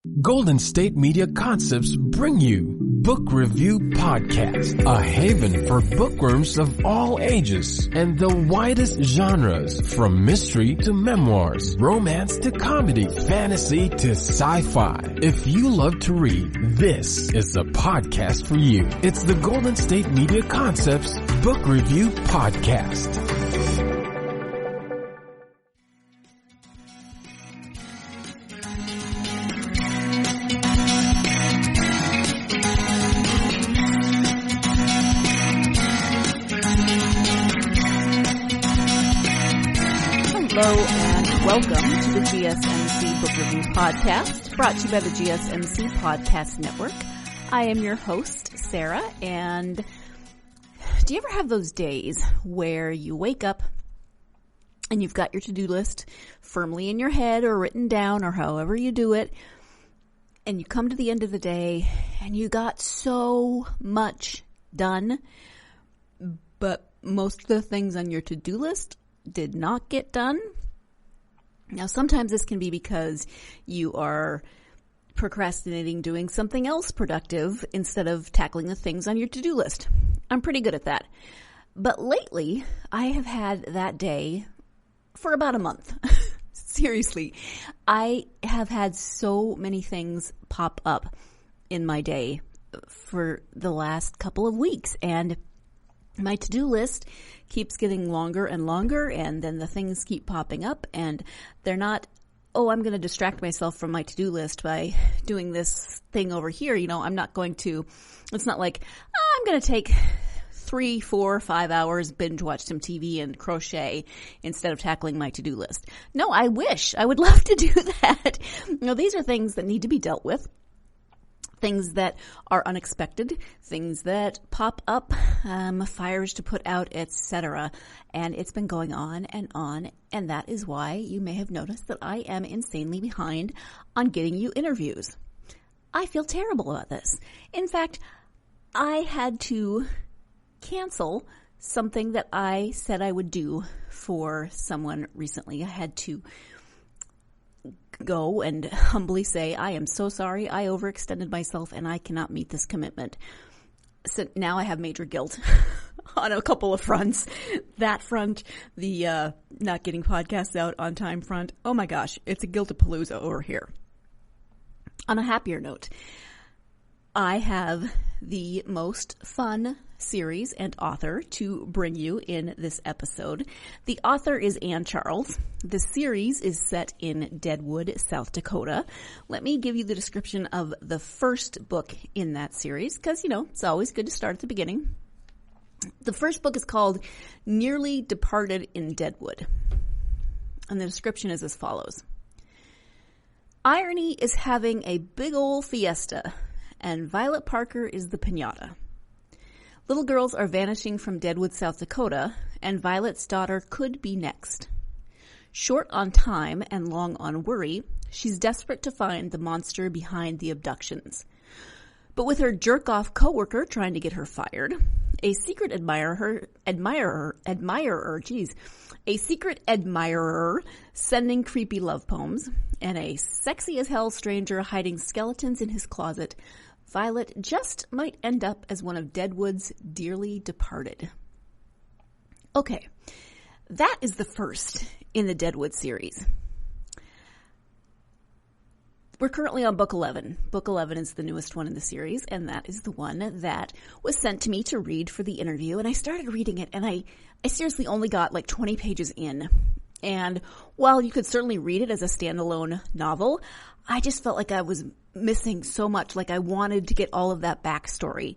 Golden State Media Concepts bring you Book Review Podcast, a haven for bookworms of all ages and the widest genres, from mystery to memoirs, romance to comedy, fantasy to sci-fi. If you love to read, this is the podcast for you. It's the Golden State Media Concepts Book Review Podcast. Hello and welcome to the GSMC Book Review Podcast, brought to you by the GSMC Podcast Network. I am your host, Sarah, and do you ever have those days where you wake up and you've got your to-do list firmly in your head or written down or however you do it, and you come to the end of the day and you got so much done, but most of the things on your to-do list did not get done? Now, sometimes this can be because you are procrastinating doing something else productive instead of tackling the things on your to-do list. I'm pretty good at that. But lately, I have had that day for about a month. Seriously, I have had so many things pop up in my day for the last couple of weeks, and my to-do list keeps getting longer and longer, and then the things keep popping up, and they're not, I'm going to distract myself from my to-do list by doing this thing over here. I'm not going to, it's not like, I'm going to take 3, 4, 5 hours, binge watch some TV and crochet instead of tackling my to-do list. No, I wish. I would love to do that. These are things that need to be dealt with. Things that are unexpected, things that pop up, fires to put out, etc. And it's been going on, and that is why you may have noticed that I am insanely behind on getting you interviews. I feel terrible about this. In fact, I had to cancel something that I said I would do for someone recently. I had to go and humbly say, I am so sorry, I overextended myself and I cannot meet this commitment. So now I have major guilt on a couple of fronts. That front, the not getting podcasts out on time front. Oh my gosh, it's a guilt-a-palooza over here. On a happier note, I have the most fun series and author to bring you in this episode. The author is Ann Charles. The series is set in Deadwood, South Dakota. Let me give you the description of the first book in that series, because, it's always good to start at the beginning. The first book is called Nearly Departed in Deadwood. And the description is as follows. Irony is having a big ol' fiesta, and Violet Parker is the piñata. Little girls are vanishing from Deadwood, South Dakota, and Violet's daughter could be next. Short on time and long on worry, she's desperate to find the monster behind the abductions. But with her jerk-off coworker trying to get her fired, a secret admirer sending creepy love poems, and a sexy-as-hell stranger hiding skeletons in his closet, Violet just might end up as one of Deadwood's dearly departed. Okay, that is the first in the Deadwood series. We're currently on book 11. Book 11 is the newest one in the series, and that is the one that was sent to me to read for the interview. And I started reading it, and I seriously only got like 20 pages in. And while you could certainly read it as a standalone novel, I just felt like I was missing so much, like I wanted to get all of that backstory.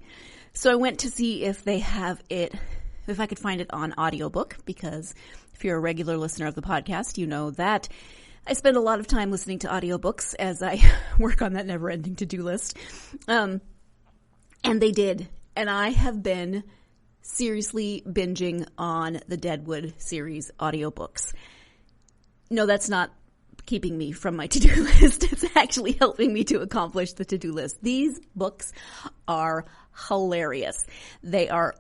So I went to see if they have it, if I could find it on audiobook, because if you're a regular listener of the podcast, you know that I spend a lot of time listening to audiobooks as I work on that never-ending to-do list. And they did. And I have been seriously binging on the Deadwood series audiobooks. No, that's not keeping me from my to-do list. It's actually helping me to accomplish the to-do list. These books are hilarious. They are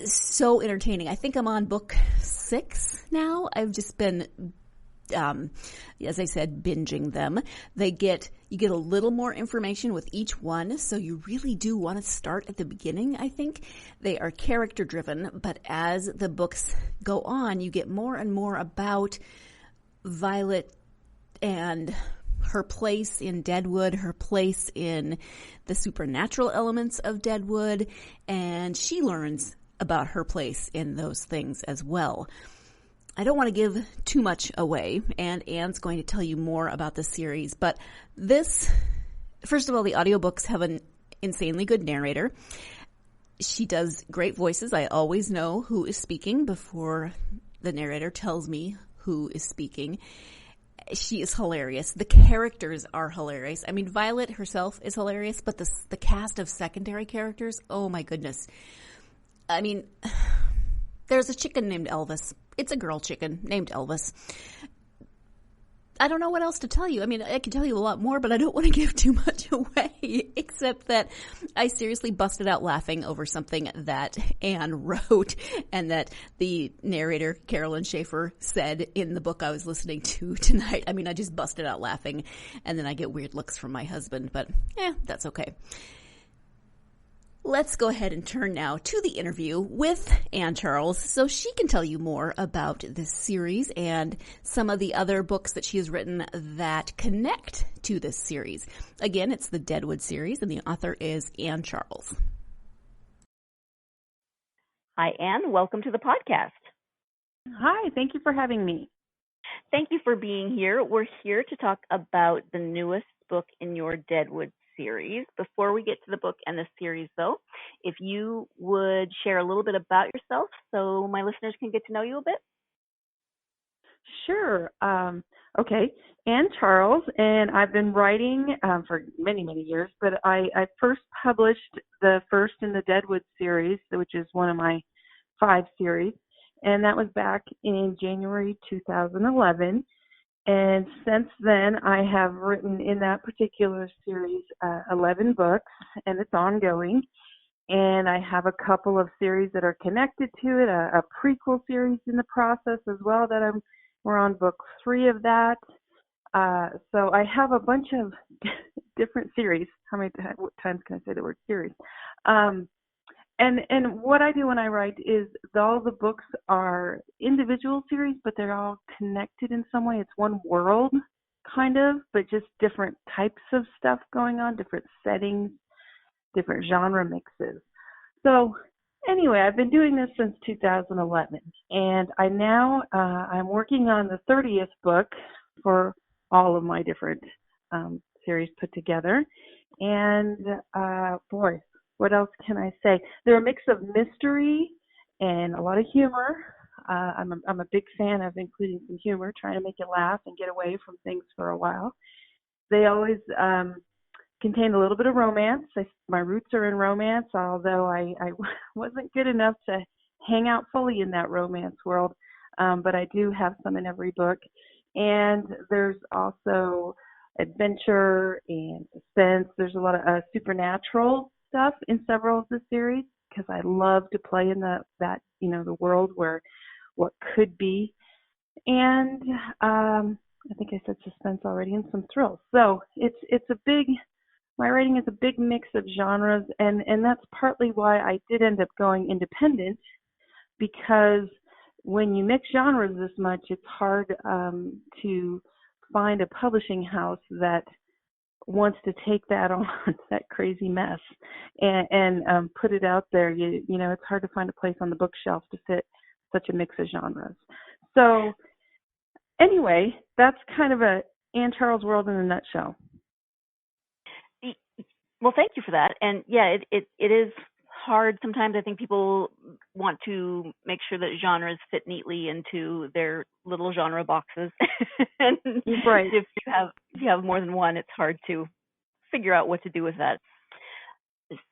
so entertaining. I think I'm on book 6 now. I've just been as I said, binging them. You get a little more information with each one, so you really do want to start at the beginning, I think. They are character driven, but as the books go on, you get more and more about Violet and her place in Deadwood, her place in the supernatural elements of Deadwood, and she learns about her place in those things as well. I don't want to give too much away, and Anne's going to tell you more about the series, but first of all, the audiobooks have an insanely good narrator. She does great voices. I always know who is speaking before the narrator tells me who is speaking. She is hilarious. The characters are hilarious. I mean, Violet herself is hilarious, but the cast of secondary characters, oh my goodness. I mean, there's a chicken named Elvis. It's a girl chicken named Elvis. I don't know what else to tell you. I mean, I can tell you a lot more, but I don't want to give too much away, except that I seriously busted out laughing over something that Anne wrote and that the narrator, Carolyn Schaefer, said in the book I was listening to tonight. I mean, I just busted out laughing, and then I get weird looks from my husband, but that's okay. Let's go ahead and turn now to the interview with Anne Charles so she can tell you more about this series and some of the other books that she has written that connect to this series. Again, it's the Deadwood series, and the author is Anne Charles. Hi, Anne. Welcome to the podcast. Hi, thank you for having me. Thank you for being here. We're here to talk about the newest book in your Deadwood series. Before we get to the book and the series, though, if you would share a little bit about yourself so my listeners can get to know you a bit. Sure. Okay. Anne Charles, and I've been writing for many, many years, but I first published the first in the Deadwood series, which is one of my 5 series, and that was back in January 2011. And since then, I have written in that particular series 11 books, and it's ongoing. And I have a couple of series that are connected to it, a prequel series in the process as well we're on book 3 of that. So I have a bunch of different series. What times can I say the word series? And what I do when I write is all the books are individual series, but they're all connected in some way. It's one world, kind of, but just different types of stuff going on, different settings, different genre mixes. So anyway, I've been doing this since 2011, and I'm working on the 30th book for all of my different series put together. And boy, what else can I say? They're a mix of mystery and a lot of humor. I'm a big fan of including some humor, trying to make you laugh and get away from things for a while. They always contain a little bit of romance. My roots are in romance, although I wasn't good enough to hang out fully in that romance world, but I do have some in every book. And there's also adventure and suspense. There's a lot of supernatural stuff in several of the series because I love to play in the world where what could be. And I think I said suspense already, and some thrills. So my writing is a big mix of genres, and that's partly why I did end up going independent, because when you mix genres this much, it's hard to find a publishing house that wants to take that on, that crazy mess, and put it out there. It's hard to find a place on the bookshelf to fit such a mix of genres. So anyway, that's kind of a Anne Charles world in a nutshell. Well, thank you for that. And yeah, it is hard sometimes. I think people want to make sure that genres fit neatly into their little genre boxes. And right. If you have more than one, it's hard to figure out what to do with that.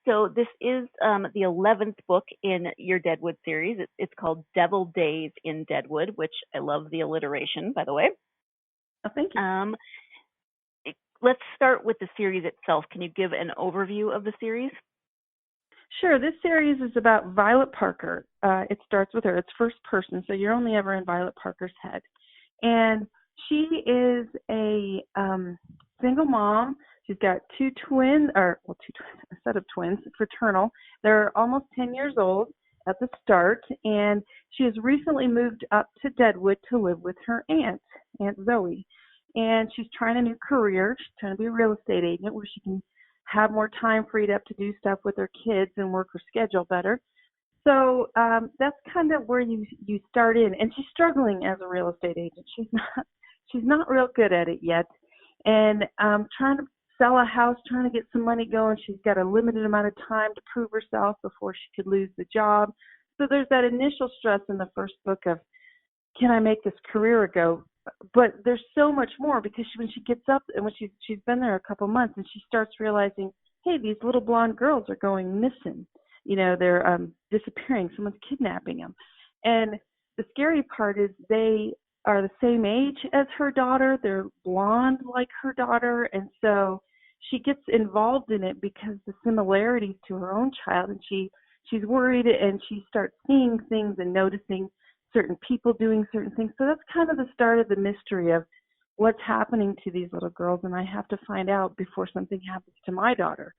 So this is the 11th book in your Deadwood series. It's called Devil Days in Deadwood, which I love the alliteration, by the way. Oh, thank you. Let's start with the series itself. Can you give an overview of the series? Sure. This series is about Violet Parker. It starts with her. It's first person, so you're only ever in Violet Parker's head. And She is a single mom. She's got two twins, a set of twins, fraternal. They're almost 10 years old at the start, and she has recently moved up to Deadwood to live with her Aunt Zoe. And she's trying a new career. She's trying to be a real estate agent where she can have more time freed up to do stuff with her kids and work her schedule better. So that's kind of where you start in. And she's struggling as a real estate agent. She's not real good at it yet. And trying to sell a house, trying to get some money going. She's got a limited amount of time to prove herself before she could lose the job. So there's that initial stress in the first book of, can I make this career a go? But there's so much more, because when she gets up and when she's been there a couple months and she starts realizing, hey, these little blonde girls are going missing. They're disappearing. Someone's kidnapping them. And the scary part is they are the same age as her daughter. They're blonde like her daughter. And so she gets involved in it because the similarities to her own child. And she's worried, and she starts seeing things and noticing certain people doing certain things. So that's kind of the start of the mystery of what's happening to these little girls. And I have to find out before something happens to my daughter.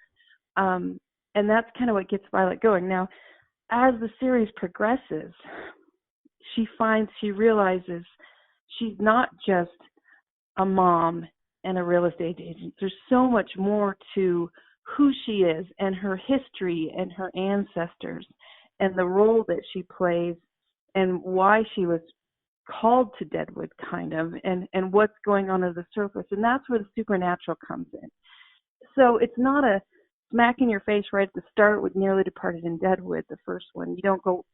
And that's kind of what gets Violet going. Now, as the series progresses, she realizes she's not just a mom and a real estate agent. There's so much more to who she is and her history and her ancestors and the role that she plays and why she was called to Deadwood, kind of, and what's going on at the surface. And that's where the supernatural comes in. So it's not a smack in your face right at the start with Nearly Departed in Deadwood, the first one. You don't go,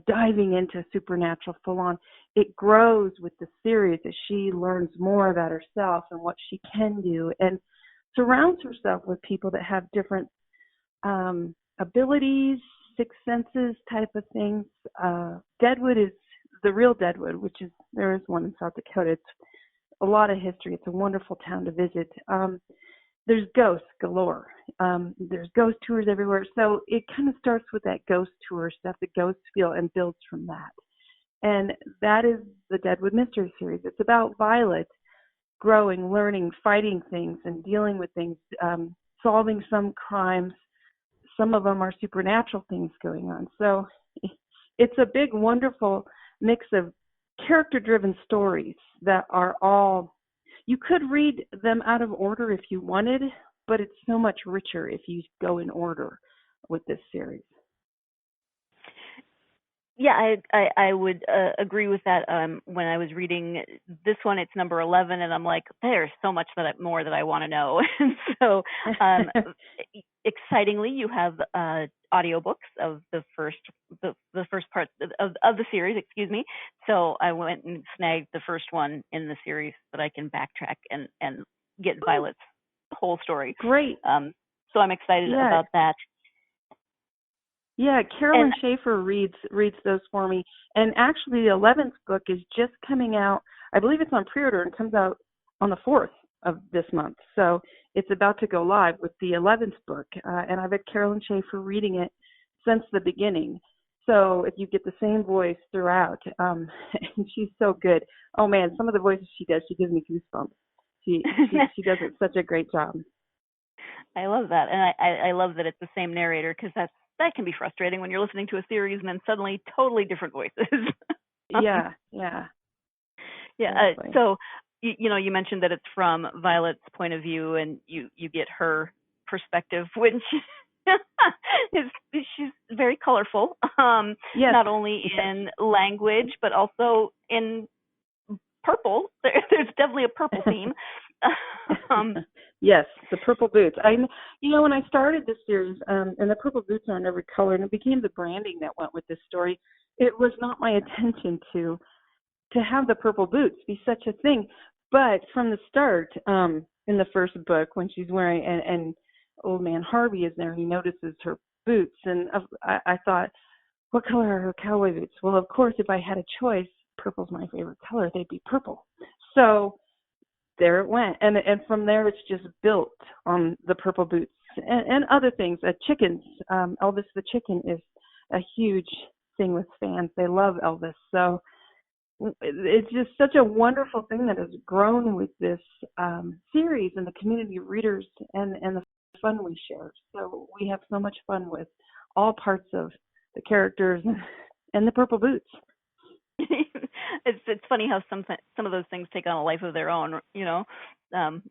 diving into supernatural full on. It grows with the series as she learns more about herself and what she can do, and surrounds herself with people that have different abilities, sixth senses type of things. Deadwood is the real Deadwood, there is one in South Dakota. It's a lot of history. It's a wonderful town to visit. There's ghosts galore. There's ghost tours everywhere. So it kind of starts with that ghost tour stuff, the ghost feel, and builds from that. And that is the Deadwood Mystery Series. It's about Violet growing, learning, fighting things, and dealing with things, solving some crimes. Some of them are supernatural things going on. So it's a big, wonderful mix of character-driven stories that are all, you could read them out of order if you wanted, but it's so much richer if you go in order with this series. Yeah, I would agree with that. When I was reading this one, it's number 11, and I'm like, there's so much more that I want to know. And so, excitingly, you have audiobooks of the first part of the series. Excuse me. So I went and snagged the first one in the series so that I can backtrack and get Violet's whole story. Great. So I'm excited about that. Yeah, Carolyn Schaefer reads those for me. And actually, the 11th book is just coming out. I believe it's on pre-order and comes out on the 4th of this month. So it's about to go live with the 11th book. And I've had Carolyn Schaefer reading it since the beginning. So if you get the same voice throughout, and she's so good. Oh, man, some of the voices she does, she gives me goosebumps. She does such a great job. I love that. And I love that it's the same narrator, because that can be frustrating when you're listening to a series and then suddenly totally different voices. Yeah. Exactly. So, you mentioned that it's from Violet's point of view, and you get her perspective, which she's very colorful. Yes. Not only in language, but also in purple. There's definitely a purple theme. Yes, the purple boots. When I started this series, and the purple boots aren't every color, and it became the branding that went with this story. It was not my intention to have the purple boots be such a thing, but from the start, in the first book, when she's wearing, and old man Harvey is there, he notices her boots, and I thought, what color are her cowboy boots? Well, of course, if I had a choice, purple's my favorite color, they'd be purple. So there it went. And from there, it's just built on the purple boots and other things. Chickens. Elvis the chicken is a huge thing with fans. They love Elvis. So it's just such a wonderful thing that has grown with this series and the community of readers and the fun we share. So we have so much fun with all parts of the characters and the purple boots. It's funny how some of those things take on a life of their own,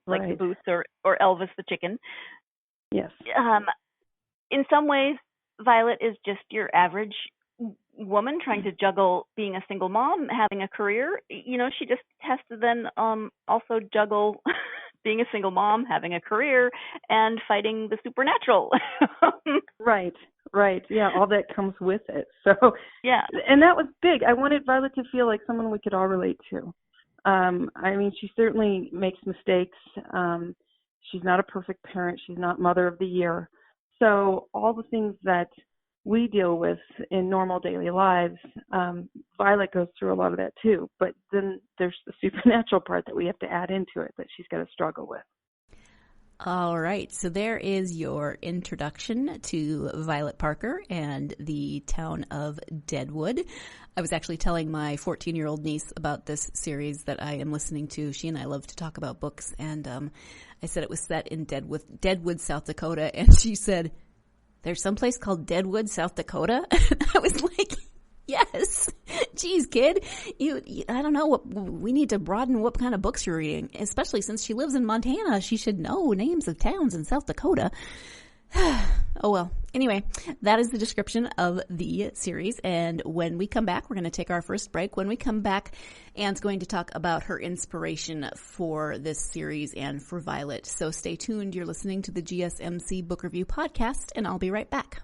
like the boots or Elvis the chicken. Yes. In some ways, Violet is just your average woman trying to juggle being a single mom, having a career. She just has to then also juggle being a single mom, having a career, and fighting the supernatural. Right. Yeah, all that comes with it. So yeah, and that was big. I wanted Violet to feel like someone we could all relate to. I mean, she certainly makes mistakes. She's not a perfect parent. She's not mother of the year. So all the things that we deal with in normal daily lives, Violet goes through a lot of that too. But then there's the supernatural part that we have to add into it that she's got to struggle with. All right, so there is your introduction to Violet Parker and the town of Deadwood. I was actually telling my 14-year-old niece about this series that I am listening to. She and I love to talk about books, and I said it was set in Deadwood, South Dakota, and she said, "There's someplace called Deadwood, South Dakota?" I was like, yes. Geez, kid, I don't know, we need to broaden what kind of books you're reading, especially since she lives in Montana. She should know names of towns in South Dakota. Oh, well. Anyway, that is the description of the series. And when we come back, we're going to take our first break. When we come back, Anne's going to talk about her inspiration for this series and for Violet. So stay tuned. You're listening to the GSMC Book Review Podcast, and I'll be right back.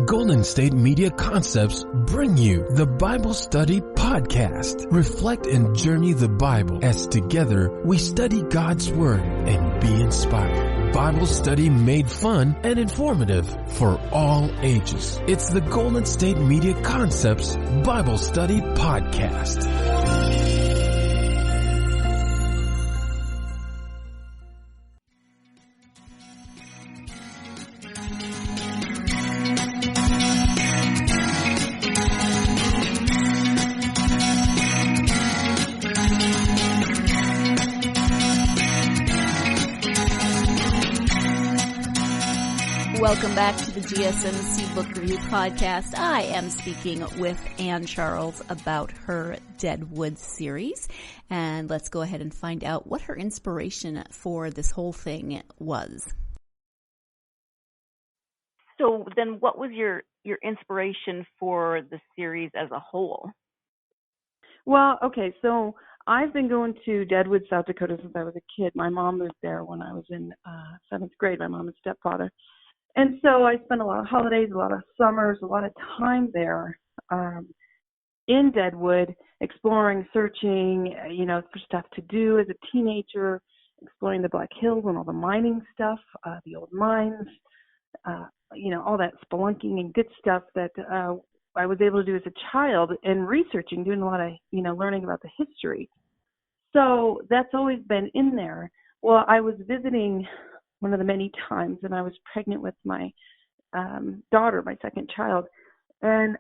Golden State Media Concepts bring you the Bible Study Podcast. Reflect and journey the Bible as together we study God's Word and be inspired. Bible study made fun and informative for all ages. It's the Golden State Media Concepts Bible Study Podcast. Welcome back to the GSMC Book Review Podcast. I am speaking with Anne Charles about her Deadwood series, and let's go ahead and find out what her inspiration for this whole thing was. So then what was your inspiration for the series as a whole? Well, okay, so I've been going to Deadwood, South Dakota since I was a kid. My mom moved there when I was in 7th grade, my mom and stepfather. And so I spent a lot of holidays, a lot of summers, a lot of time there in Deadwood, exploring, searching, for stuff to do as a teenager, exploring the Black Hills and all the mining stuff, the old mines, all that spelunking and good stuff that I was able to do as a child, and researching, doing a lot of, learning about the history. So that's always been in there. Well, I was visiting one of the many times, and I was pregnant with my daughter, my second child. And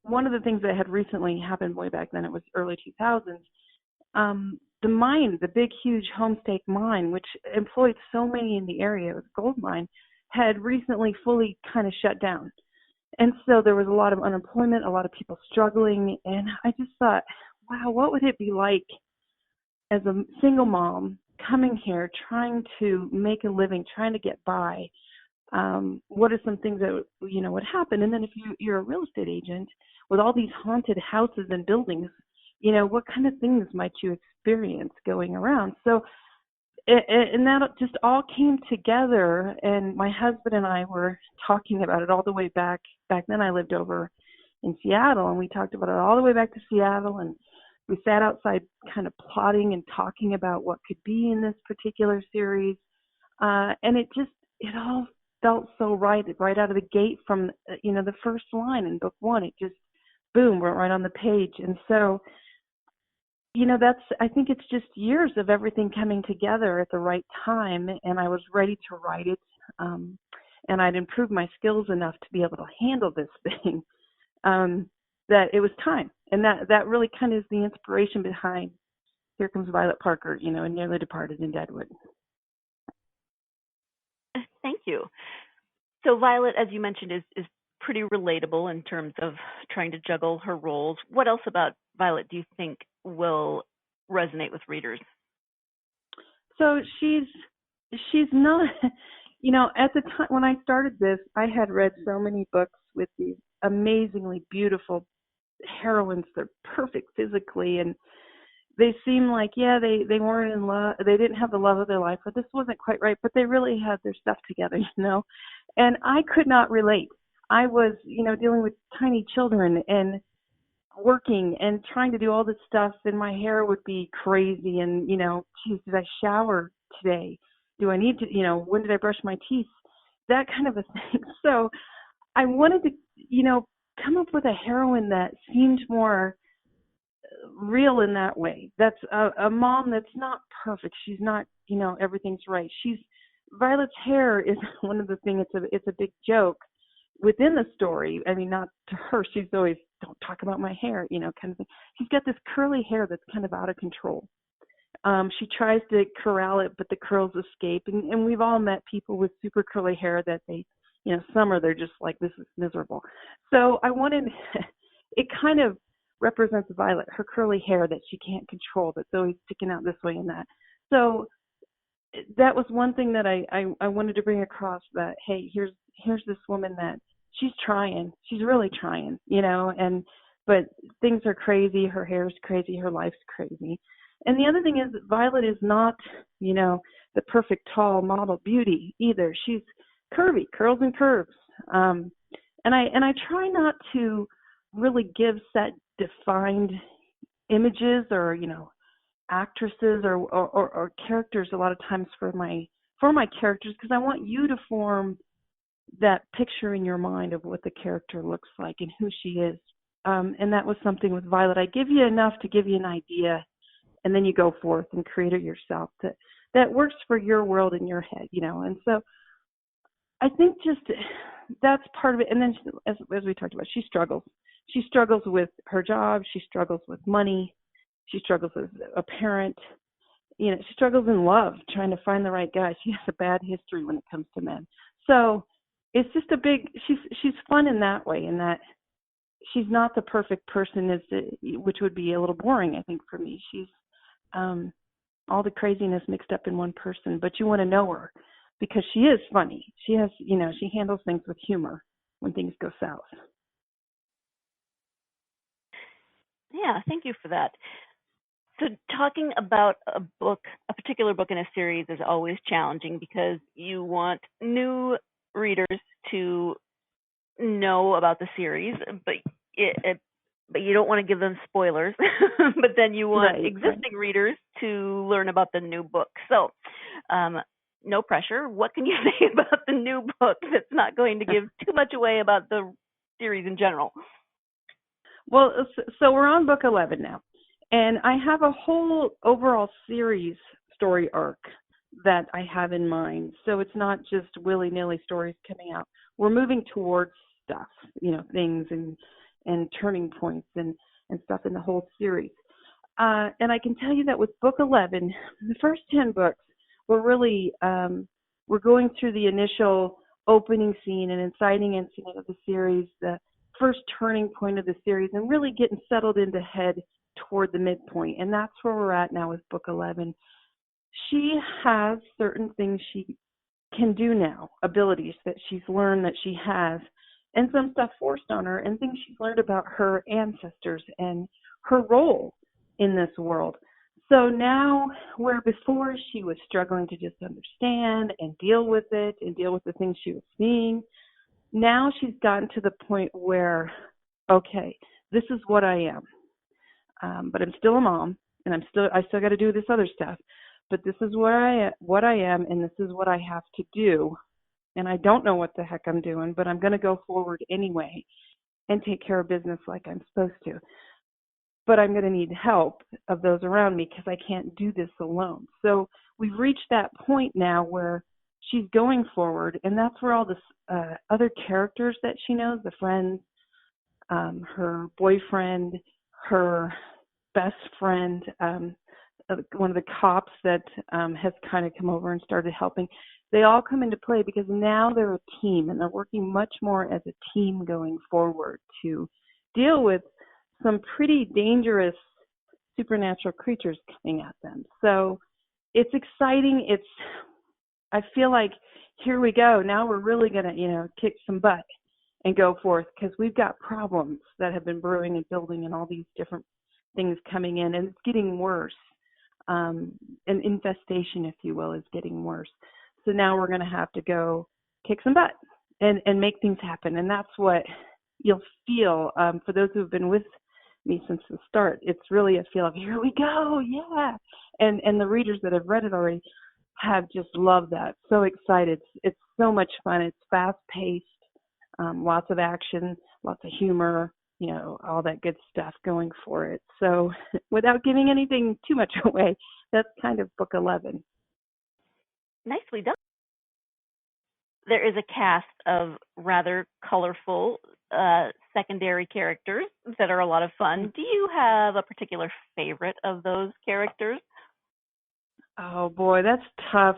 one of the things that had recently happened way back then, it was early 2000s, the mine, the big, huge Homestake mine, which employed so many in the area, it was a gold mine, had recently fully kind of shut down. And so there was a lot of unemployment, a lot of people struggling, and I just thought, wow, what would it be like as a single mom coming here, trying to make a living, trying to get by? What are some things that, would happen? And then if you're a real estate agent with all these haunted houses and buildings, what kind of things might you experience going around? So, and that just all came together, and my husband and I were talking about it all the way back. Back then I lived over in Seattle, and we talked about it all the way back to Seattle, and we sat outside kind of plotting and talking about what could be in this particular series. And it all felt so right out of the gate from, the first line in book one. It just, boom, went right on the page. And so, I think it's just years of everything coming together at the right time, and I was ready to write it. and I'd improved my skills enough to be able to handle this thing, that it was time. And that really kind of is the inspiration behind Here Comes Violet Parker, and Nearly Departed in Deadwood. Thank you. So Violet, as you mentioned, is pretty relatable in terms of trying to juggle her roles. What else about Violet do you think will resonate with readers? So she's not, at the time when I started this, I had read so many books with these amazingly beautiful heroines. They're perfect physically, and they seem like, they weren't in love. They didn't have the love of their life, or this wasn't quite right, but they really had their stuff together, And I could not relate. I was, dealing with tiny children and working and trying to do all this stuff, and my hair would be crazy. And, geez, did I shower today? Do I need to, when did I brush my teeth? That kind of a thing. So I wanted to, come up with a heroine that seemed more real in that way. That's a mom that's not perfect. She's not, everything's right. Violet's hair is one of the things. It's a big joke within the story. I mean, not to her. She's always, don't talk about my hair, kind of thing. She's got this curly hair that's kind of out of control. She tries to corral it, but the curls escape. And we've all met people with super curly hair that they, summer they're just like, this is miserable. So I wanted, it kind of represents Violet, her curly hair that she can't control, that's always sticking out this way and that. So that was one thing that I wanted to bring across, that, hey, here's this woman that she's trying. She's really trying, but things are crazy. Her hair's crazy. Her life's crazy. And the other thing is that Violet is not, the perfect tall model beauty either. She's curvy, curls and curves. And I try not to really give set defined images or, actresses or characters a lot of times for my characters, because I want you to form that picture in your mind of what the character looks like and who she is. And that was something with Violet. I give you enough to give you an idea, and then you go forth and create it yourself that works for your world in your head, And so I think just that's part of it. And then as we talked about, she struggles. She struggles with her job. She struggles with money. She struggles as a parent. She struggles in love, trying to find the right guy. She has a bad history when it comes to men. So it's just she's fun in that way, in that she's not the perfect person, which would be a little boring, I think, for me. She's all the craziness mixed up in one person, but you want to know her because she is funny. She has, she handles things with humor when things go south. Yeah, thank you for that. So talking about a particular book in a series is always challenging because you want new readers to know about the series, but you don't want to give them spoilers. But then you want existing readers to learn about the new book. So no pressure. What can you say about the new book that's not going to give too much away about the series in general? Well, so we're on book 11 now, and I have a whole overall series story arc that I have in mind. So it's not just willy-nilly stories coming out. We're moving towards stuff, things and turning points and stuff in the whole series. And I can tell you that with book 11, the first 10 books, we're really, we're going through the initial opening scene and inciting incident of the series, the first turning point of the series, and really getting settled into head toward the midpoint. And that's where we're at now with book 11. She has certain things she can do now, abilities that she's learned that she has, and some stuff forced on her, and things she's learned about her ancestors and her role in this world. So now, where before she was struggling to just understand and deal with it and deal with the things she was seeing, now she's gotten to the point where, okay, this is what I am, but I'm still a mom, and I still got to do this other stuff. But this is what I am, and this is what I have to do. And I don't know what the heck I'm doing, but I'm going to go forward anyway and take care of business like I'm supposed to. But I'm going to need help of those around me because I can't do this alone. So we've reached that point now where she's going forward, and that's where all this other characters that she knows, the friends, her boyfriend, her best friend, one of the cops that has kind of come over and started helping, they all come into play because now they're a team, and they're working much more as a team going forward to deal with some pretty dangerous supernatural creatures coming at them. So it's exciting. I feel like, here we go. Now we're really going to, kick some butt and go forth, because we've got problems that have been brewing and building and all these different things coming in, and it's getting worse. An infestation, if you will, is getting worse. So now we're going to have to go kick some butt and make things happen. And that's what you'll feel, for those who have been with me since the start. It's really a feel of, here we go, yeah. And the readers that have read it already have just loved that. So excited. It's so much fun. It's fast-paced, lots of action, lots of humor, all that good stuff going for it. So without giving anything too much away, that's kind of book 11. Nicely done. There is a cast of rather colorful secondary characters that are a lot of fun. Do you have a particular favorite of those characters? Oh boy, that's tough.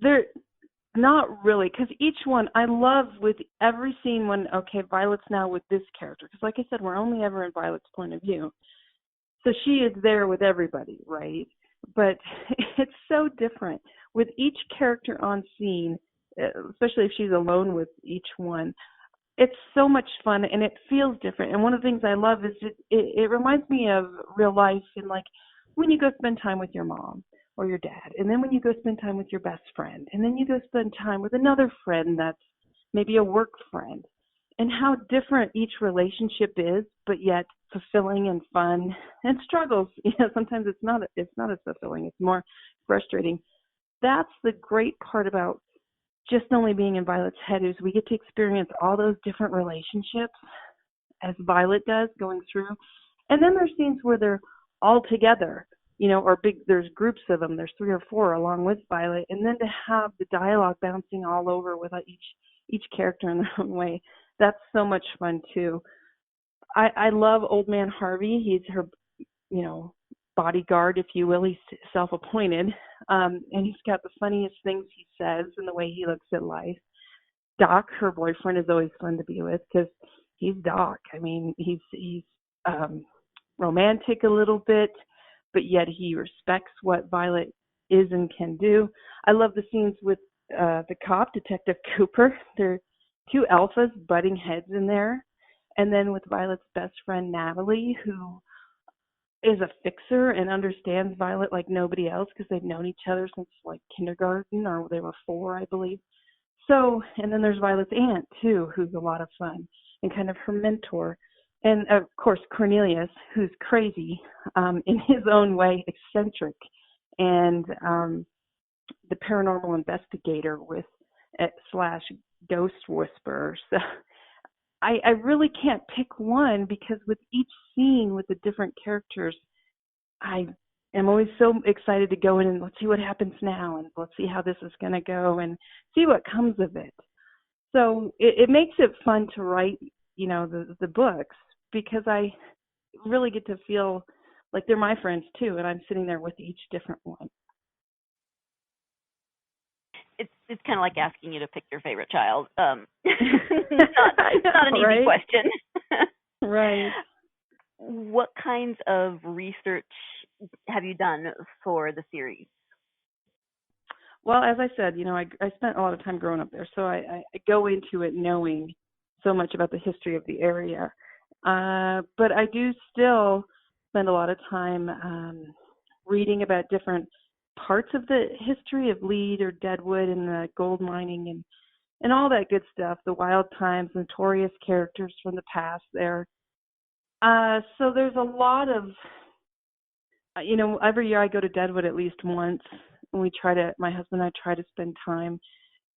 They're not really, because each one I love with every scene when, okay, Violet's now with this character. Because like I said, we're only ever in Violet's point of view. So she is there with everybody, right? But it's so different with each character on scene, especially if she's alone with each one. It's so much fun, and it feels different. And one of the things I love is it reminds me of real life, and like when you go spend time with your mom or your dad, and then when you go spend time with your best friend, and then you go spend time with another friend that's maybe a work friend, and how different each relationship is, but yet fulfilling and fun, and struggles. Sometimes it's not as fulfilling. It's more frustrating. That's the great part about just only being in Violet's head, is we get to experience all those different relationships as Violet does going through. And then there's scenes where they're all together, or there's groups of them. There's 3 or 4 along with Violet. And then to have the dialogue bouncing all over with each character in their own way, that's so much fun too. I love Old Man Harvey. He's her, bodyguard, if you will. He's self-appointed. And he's got the funniest things he says and the way he looks at life. Doc, her boyfriend, is always fun to be with because he's Doc. I mean, he's romantic a little bit, but yet he respects what Violet is and can do. I love the scenes with the cop, Detective Cooper. They're 2 alphas butting heads in there. And then with Violet's best friend, Natalie, who is a fixer and understands Violet like nobody else because they've known each other since like kindergarten, or they were 4, I believe. So, and then there's Violet's aunt too, who's a lot of fun and kind of her mentor. And of course, Cornelius, who's crazy in his own way, eccentric, and the paranormal investigator with / ghost whisperer. So I really can't pick one, because with each scene with the different characters, I am always so excited to go in and let's see what happens now, and let's see how this is going to go and see what comes of it. So it makes it fun to write, the books, because I really get to feel like they're my friends too, and I'm sitting there with each different one. It's kind of like asking you to pick your favorite child. Not an easy question. Right. What kinds of research have you done for the series? Well, as I said, I spent a lot of time growing up there, so I go into it knowing so much about the history of the area. But I do still spend a lot of time reading about different parts of the history of Lead or Deadwood and the gold mining and all that good stuff, the wild times, notorious characters from the past there. So there's a lot of, every year I go to Deadwood at least once, and my husband and I try to spend time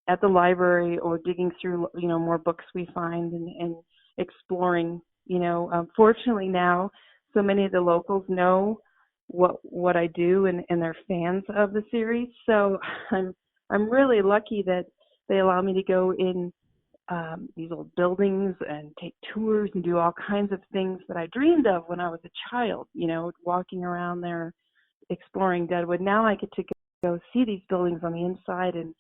at the library or digging through, more books we find and exploring, fortunately now, so many of the locals know what I do, and they're fans of the series. So I'm I'm really lucky that they allow me to go in these old buildings and take tours and do all kinds of things that I dreamed of when I was a child, walking around there, exploring Deadwood. Now I get to go see these buildings on the inside and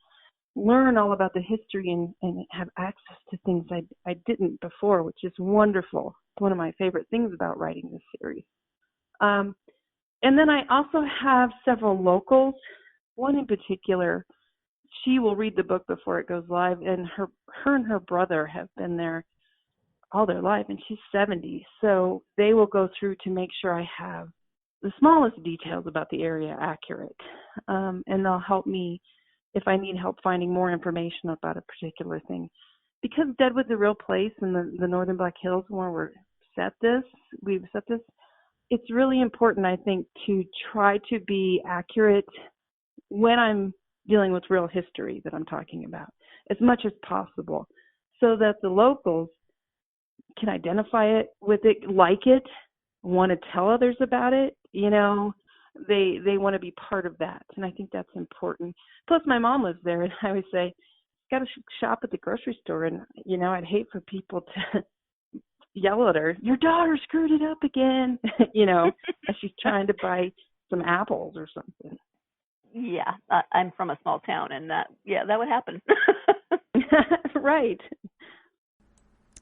learn all about the history and have access to things I didn't before, which is wonderful. It's one of my favorite things about writing this series. And then I also have several locals. One in particular, she will read the book before it goes live, and her and her brother have been there all their life, and she's 70. So they will go through to make sure I have the smallest details about the area accurate. And they'll help me if I need help finding more information about a particular thing. Because Deadwood's a real place in the Northern Black Hills where we've set this, it's really important, I think, to try to be accurate when I'm dealing with real history that I'm talking about, as much as possible, so that the locals can identify it with it, like it, want to tell others about it. They want to be part of that, and I think that's important. Plus, my mom lives there, and I always say, got to shop at the grocery store, and I'd hate for people to yell at her, "Your daughter screwed it up again," as she's trying to buy some apples or something. Yeah, I'm from a small town, and that would happen. Right.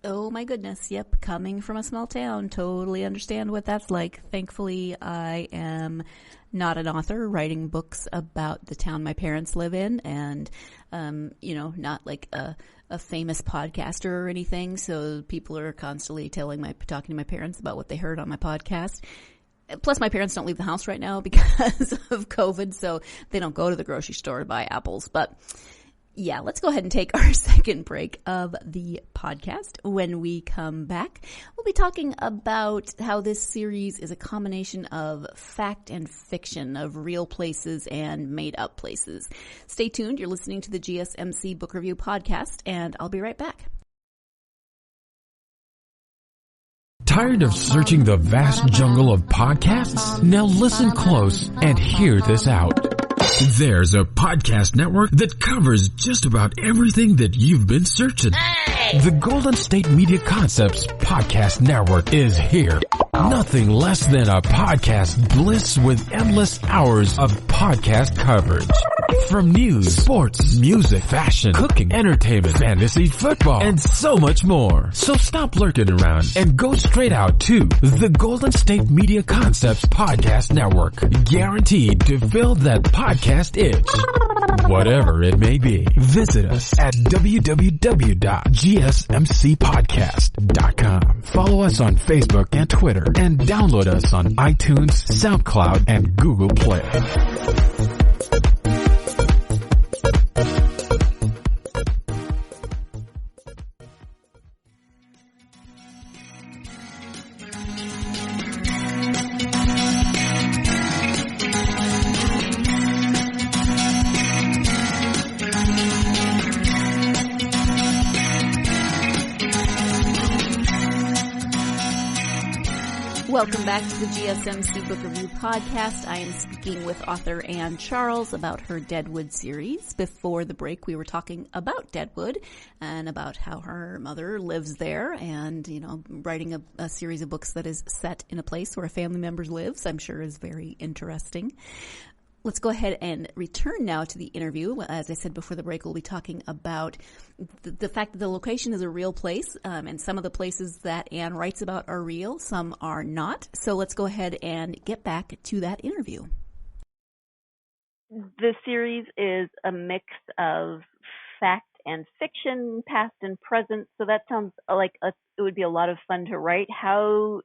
Oh my goodness, yep, coming from a small town, totally understand what that's like. Thankfully, I am not an author writing books about the town my parents live in, and, not like a famous podcaster or anything, so people are constantly talking to my parents about what they heard on my podcast. Plus, my parents don't leave the house right now because of COVID, so they don't go to the grocery store to buy apples. But yeah, let's go ahead and take our second break of the podcast. When we come back, we'll be talking about how this series is a combination of fact and fiction, of real places and made-up places. Stay tuned. You're listening to the GSMC Book Review Podcast, and I'll be right back. Tired of searching the vast jungle of podcasts? Now listen close and hear this out. There's a podcast network that covers just about everything that you've been searching. Hey! The Golden State Media Concepts Podcast Network is here. Nothing less than a podcast bliss with endless hours of podcast coverage. From news, sports, music, fashion, cooking, entertainment, fantasy, football, and so much more. So stop lurking around and go straight out to the Golden State Media Concepts Podcast Network. Guaranteed to fill that podcast itch. Whatever it may be. Visit us at www.gsmcpodcast.com. Follow us on Facebook and Twitter, and download us on iTunes, SoundCloud, and Google Play. Welcome back to the GSMC Book Review Podcast. I am speaking with author Ann Charles about her Deadwood series. Before the break, we were talking about Deadwood and about how her mother lives there and, writing a series of books that is set in a place where a family member lives, I'm sure is very interesting. Let's go ahead and return now to the interview. As I said before the break, we'll be talking about the fact that the location is a real place, and some of the places that Anne writes about are real, some are not. So let's go ahead and get back to that interview. The series is a mix of fact and fiction, past and present, so that sounds like it would be a lot of fun to write. How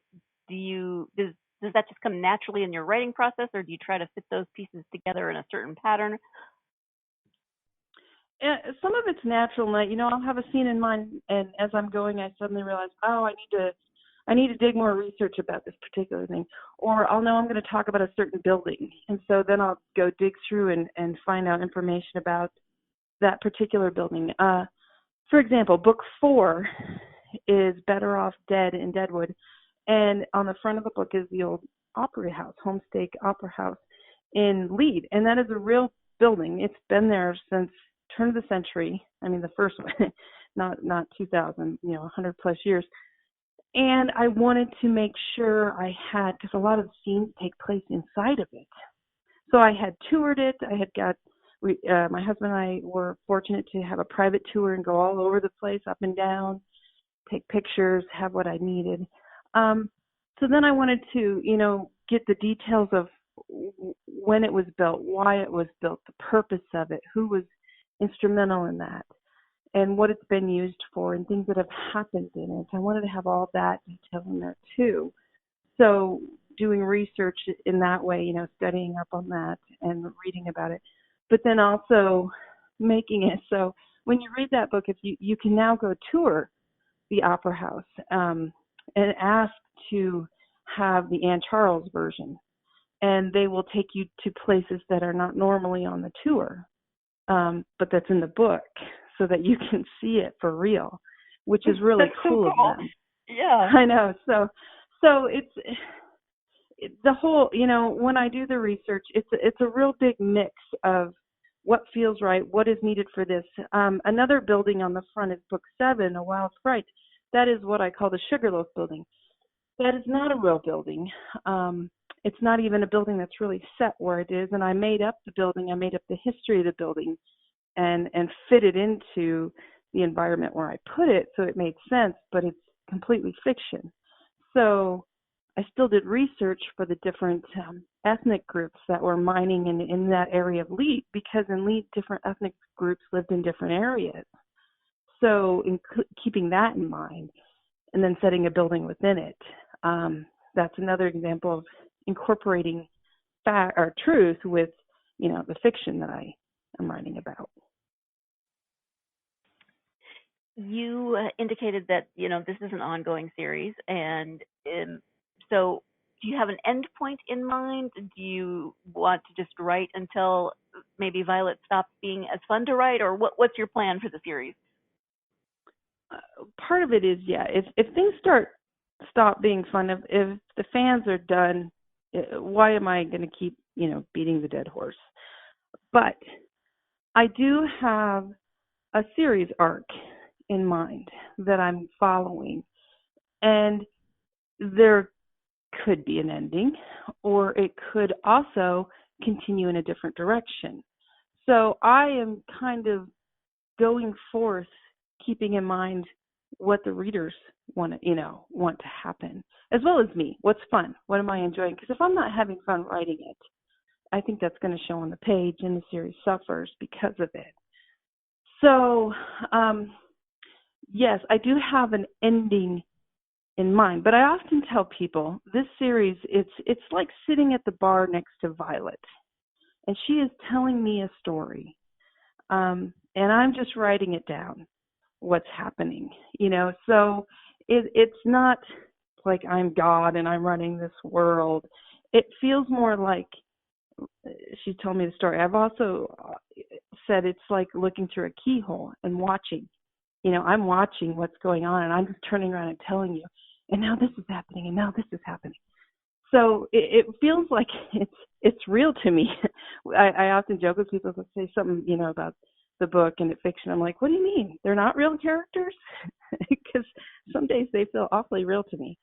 does that just come naturally in your writing process, or do you try to fit those pieces together in a certain pattern? Some of it's natural. I'll have a scene in mind, and as I'm going, I suddenly realize, I need to dig more research about this particular thing, or I'll know I'm going to talk about a certain building, and so then I'll go dig through and find out information about that particular building. For example, book 4 is Better Off Dead in Deadwood. And on the front of the book is the old opera house, Homestake Opera House in Lead. And that is a real building. It's been there since turn of the century. I mean, the first one, not 2000, 100 plus years. And I wanted to make sure I had, because a lot of the scenes take place inside of it. So I had toured it. I had got, my husband and I were fortunate to have a private tour and go all over the place, up and down, take pictures, have what I needed. So then I wanted to, get the details of when it was built, why it was built, the purpose of it, who was instrumental in that, and what it's been used for, and things that have happened in it. I wanted to have all that detail in there too. So doing research in that way, studying up on that and reading about it, but then also making it so when you read that book, if you can now go tour the Opera House and ask to have the Anne Charles version, and they will take you to places that are not normally on the tour, but that's in the book, so that you can see it for real, which is really cool of them. Yeah, I know. So it's the whole. When I do the research, it's a real big mix of what feels right, what is needed for this. Another building on the front is Book 7, A Wild Fright. That is what I call the Sugarloaf Building. That is not a real building. It's not even a building that's really set where it is. And I made up the building. I made up the history of the building and fit it into the environment where I put it, so it made sense, but it's completely fiction. So I still did research for the different ethnic groups that were mining in that area of Leet, because in Leet, different ethnic groups lived in different areas. So keeping that in mind, and then setting a building within it, that's another example of incorporating fact or truth with, the fiction that I am writing about. You indicated that, this is an ongoing series, and so do you have an end point in mind? Do you want to just write until maybe Violet stops being as fun to write, or what's your plan for the series? Part of it is, if things stop being fun, if the fans are done, why am I going to keep, beating the dead horse? But I do have a series arc in mind that I'm following, and there could be an ending, or it could also continue in a different direction. So I am kind of going forth, keeping in mind what the readers want to happen, as well as me. What's fun? What am I enjoying? Because if I'm not having fun writing it, I think that's going to show on the page, and the series suffers because of it. So, yes, I do have an ending in mind, but I often tell people this series, it's like sitting at the bar next to Violet, and she is telling me a story, and I'm just writing it down, what's happening, so it's not like I'm God and I'm running this world. It feels more like, she told me the story. I've also said it's like looking through a keyhole and watching. I'm watching what's going on, and I'm just turning around and telling you, and now this is happening, and now this is happening. So it feels like it's real to me. I often joke with people that say something, about the book and the fiction. I'm like, what do you mean? They're not real characters? Because some days they feel awfully real to me.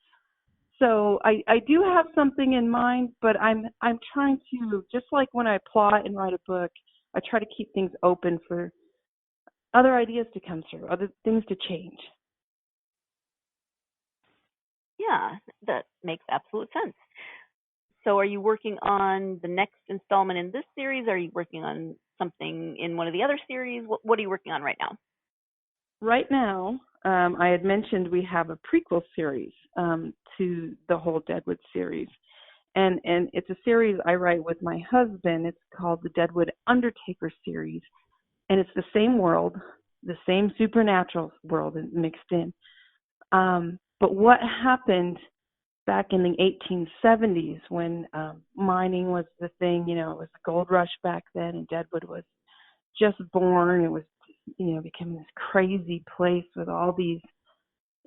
So I do have something in mind, but I'm trying to, just like when I plot and write a book, I try to keep things open for other ideas to come through, other things to change. Yeah, that makes absolute sense. So are you working on the next installment in this series? Are you working on something in one of the other series? What are you working on right now? Right now, I had mentioned we have a prequel series to the whole Deadwood series. And it's a series I write with my husband. It's called the Deadwood Undertaker series. And it's the same world, the same supernatural world mixed in. But what happened back in the 1870s when mining was the thing, it was the gold rush back then, and Deadwood was just born. It was, became this crazy place with all these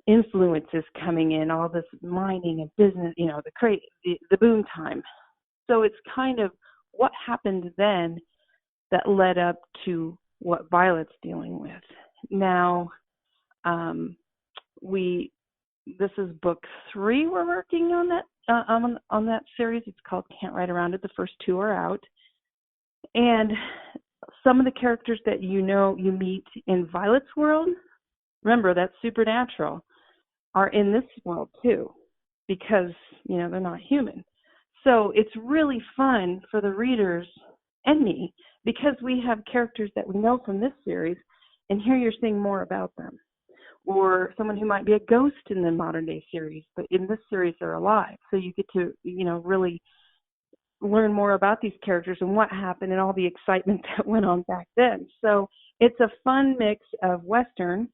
influences coming in, all this mining and business, the boom time. So it's kind of what happened then that led up to what Violet's dealing with. Now, this is book 3 we're working on that series. It's called Can't Write Around It. The first 2 are out. And some of the characters that you meet in Violet's world, remember that's supernatural, are in this world too, because, they're not human. So it's really fun for the readers and me, because we have characters that we know from this series, and here you're seeing more about them. Or someone who might be a ghost in the modern day series, but in this series they're alive. So you get to, really learn more about these characters and what happened and all the excitement that went on back then. So it's a fun mix of Western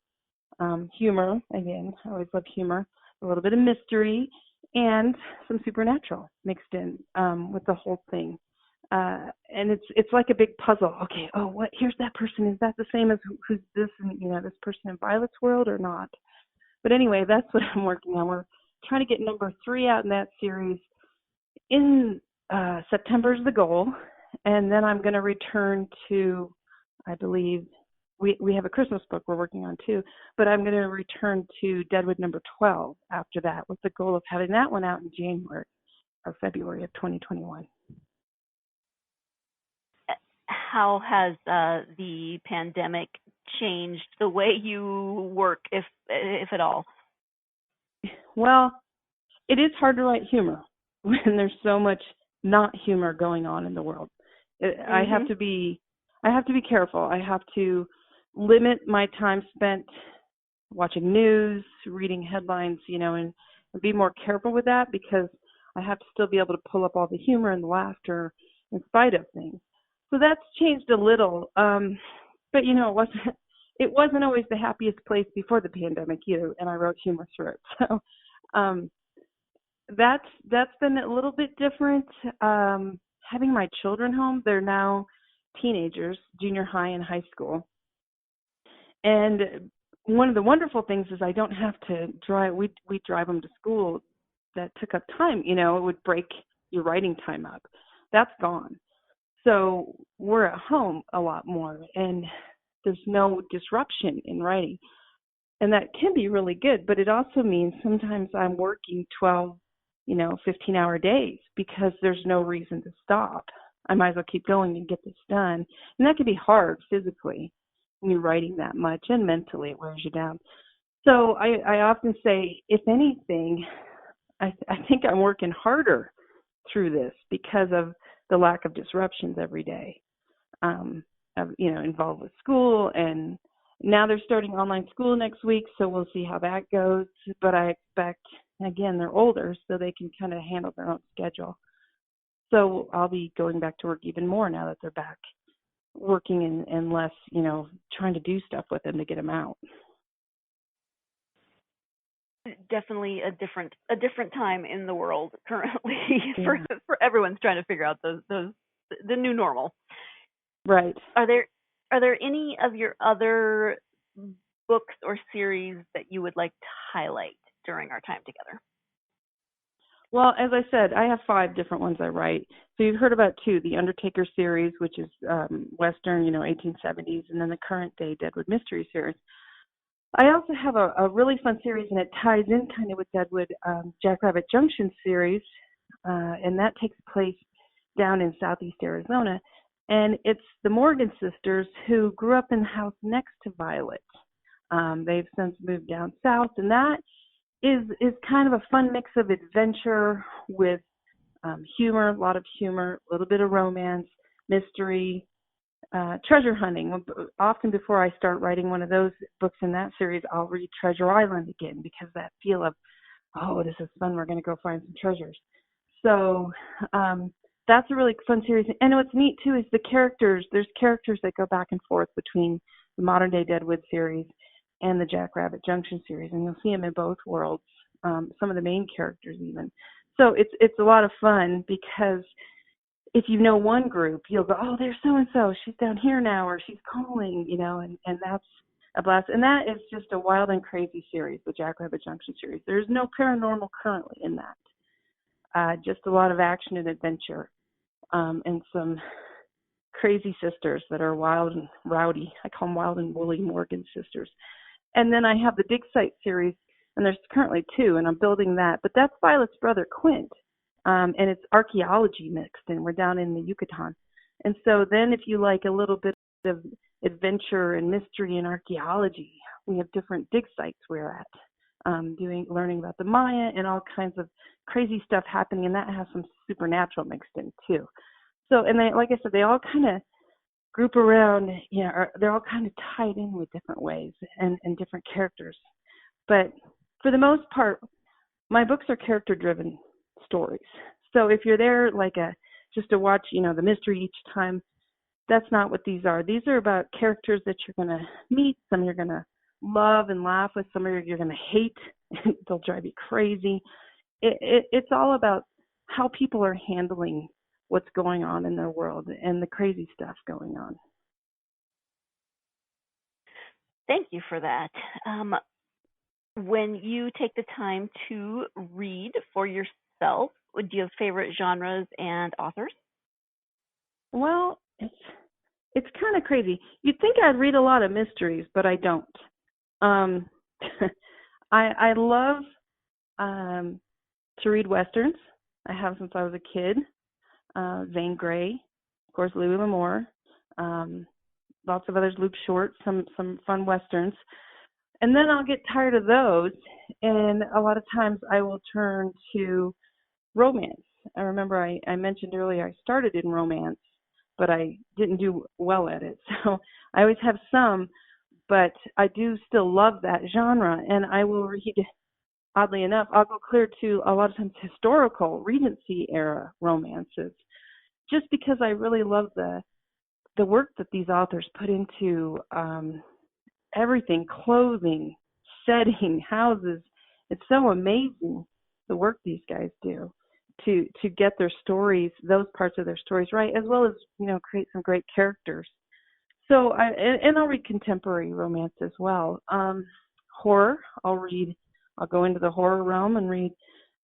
humor. Again, I always love humor, a little bit of mystery, and some supernatural mixed in with the whole thing. And it's like a big puzzle. Okay, here's that person. Is that the same as who's this, this person in Violet's world or not? But anyway, that's what I'm working on. We're trying to get number 3 out in that series in September is the goal. And then I'm going to return to, I believe, we have a Christmas book we're working on too, but I'm going to return to Deadwood number 12 after that, with the goal of having that one out in January or February of 2021. How has the pandemic changed the way you work, if at all? Well, it is hard to write humor when there's so much not humor going on in the world. Mm-hmm. I have to be careful. I have to limit my time spent watching news, reading headlines, and be more careful with that, because I have to still be able to pull up all the humor and the laughter in spite of things. So that's changed a little, but it wasn't always the happiest place before the pandemic either, and I wrote humor through it. So that's been a little bit different. Having my children home, they're now teenagers, junior high and high school, and one of the wonderful things is I don't have to drive. We drive them to school. That took up time. It would break your writing time up. That's gone. So we're at home a lot more, and there's no disruption in writing. And that can be really good, but it also means sometimes I'm working 12, 15-hour days, because there's no reason to stop. I might as well keep going and get this done. And that can be hard physically when you're writing that much, and mentally it wears you down. So I often say, if anything, I think I'm working harder through this because of the lack of disruptions every day, involved with school. And now they're starting online school next week, so we'll see how that goes. But I expect, again, they're older, so they can kind of handle their own schedule. So I'll be going back to work even more now that they're back working, and less, trying to do stuff with them to get them out. Definitely a different time in the world currently. Yeah. for everyone's trying to figure out the new normal. Right. Are there any of your other books or series that you would like to highlight during our time together? Well, as I said, I have 5 different ones I write. So you've heard about 2, the Undertaker series, which is Western, 1870s, and then the current day Deadwood Mystery series. I also have a really fun series, and it ties in kind of with Deadwood, Jackrabbit Junction series, and that takes place down in southeast Arizona. And it's the Morgan sisters who grew up in the house next to Violet. They've since moved down south, and that is kind of a fun mix of adventure with humor, a lot of humor, a little bit of romance, mystery, treasure hunting. Often before I start writing one of those books in that series, I'll read Treasure Island again, because that feel of, this is fun, we're going to go find some treasures. So that's a really fun series. And what's neat too is the characters. There's characters that go back and forth between the modern day Deadwood series and the Jackrabbit Junction series, and you'll see them in both worlds, some of the main characters even. So it's a lot of fun, because if you know one group, you'll go, there's so-and-so, she's down here now, or she's calling, and that's a blast. And that is just a wild and crazy series, the Jackrabbit Junction series. There's no paranormal currently in that. Just a lot of action and adventure, and some crazy sisters that are wild and rowdy. I call them Wild and Woolly Morgan sisters. And then I have the Dig Site series, and there's currently 2, and I'm building that. But that's Violet's brother, Quint, and it's archaeology mixed, and we're down in the Yucatan. And so then if you like a little bit of adventure and mystery and archaeology, we have different dig sites we're at, learning about the Maya and all kinds of crazy stuff happening, and that has some supernatural mixed in too. So, and they, like I said, they all kind of group around, they're all kind of tied in with different ways and different characters. But for the most part, my books are character-driven stories. So if you're there just to watch, the mystery each time, that's not what these are. These are about characters that you're going to meet. Some you're going to love and laugh with. Some you're going to hate. They'll drive you crazy. It's all about how people are handling what's going on in their world and the crazy stuff going on. Thank you for that. When you take the time to read for yourself, do you have favorite genres and authors? Well, it's kind of crazy. You'd think I'd read a lot of mysteries, but I don't. I love to read westerns. I have since I was a kid. Zane Grey, of course, Louis L'Amour, lots of others, Luke Short, some fun westerns. And then I'll get tired of those, and a lot of times I will turn to romance. I remember I mentioned earlier I started in romance, but I didn't do well at it. So I always have some, but I do still love that genre, and I will read, oddly enough, I'll go clear to a lot of times historical Regency era romances, just because I really love the work that these authors put into everything, clothing, setting, houses. It's so amazing the work these guys do to get their stories, those parts of their stories right, as well as, create some great characters. So I'll read contemporary romance as well. Horror, I'll go into the horror realm and read,